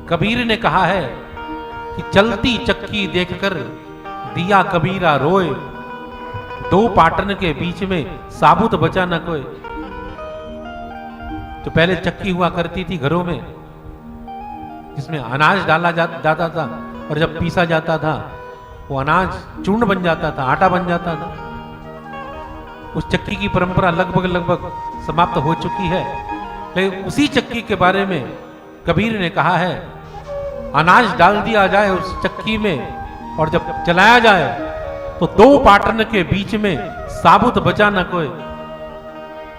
कबीर ने कहा है कि चलती चक्की देखकर दिया कबीरा रोए, दो पाटन के बीच में साबुत बचा न कोई। तो पहले चक्की हुआ करती थी घरों में, जिसमें अनाज डाला जाता था और जब पीसा जाता था वो अनाज चूर्ण बन जाता था, आटा बन जाता था। उस चक्की की परंपरा लगभग समाप्त हो चुकी है, लेकिन उसी चक्की के बारे में कबीर ने कहा है, अनाज डाल दिया जाए उस चक्की में और जब चलाया जाए तो दो पाटन के बीच में साबुत बचा न कोई।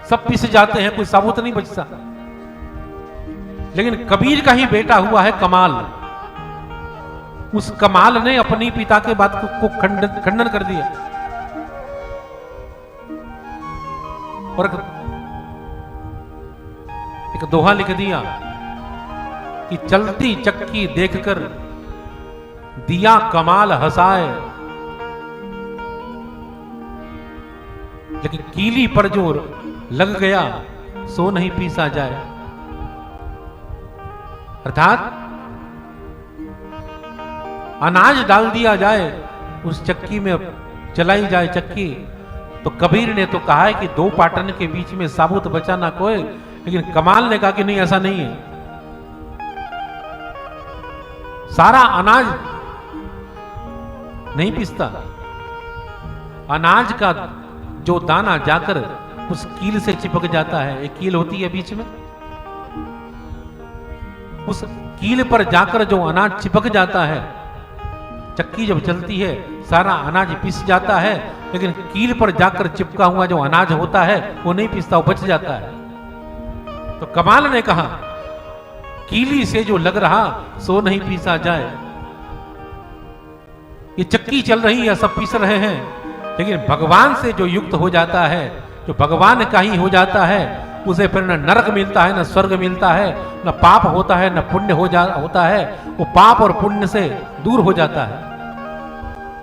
सब पिस जाते हैं, कोई साबुत नहीं बचता। लेकिन कबीर का ही बेटा हुआ है कमाल। उस कमाल ने अपनी पिता के बात को खंडन कर दिया और एक दोहा लिख दिया कि चलती चक्की देखकर दिया कमाल हंसाए, लेकिन कीली पर जो लग गया सो नहीं पीसा जाए। अर्थात अनाज डाल दिया जाए उस चक्की में, चलाई जाए चक्की, तो कबीर ने तो कहा है कि दो पाटन के बीच में साबुत बचा ना कोई, लेकिन कमाल ने कहा कि नहीं, ऐसा नहीं है। सारा अनाज नहीं पिसता, अनाज का जो दाना जाकर उस कील से चिपक जाता है, एक कील होती है बीच में, उस कील पर जाकर जो अनाज चिपक जाता है, चक्की जब चलती है सारा अनाज पिस जाता है, लेकिन कील पर जाकर चिपका हुआ जो अनाज होता है वो नहीं पिसता, वो बच जाता है। तो कमाल ने कहा, कीली से जो लग रहा सो नहीं पीसा जाए। ये चक्की चल रही है, सब पीस रहे हैं, लेकिन भगवान से जो युक्त हो जाता है, जो भगवान का ही हो जाता है, उसे फिर न नरक मिलता है, न स्वर्ग मिलता है, न पाप होता है, न पुण्य होता है। वो पाप और पुण्य से दूर हो जाता है।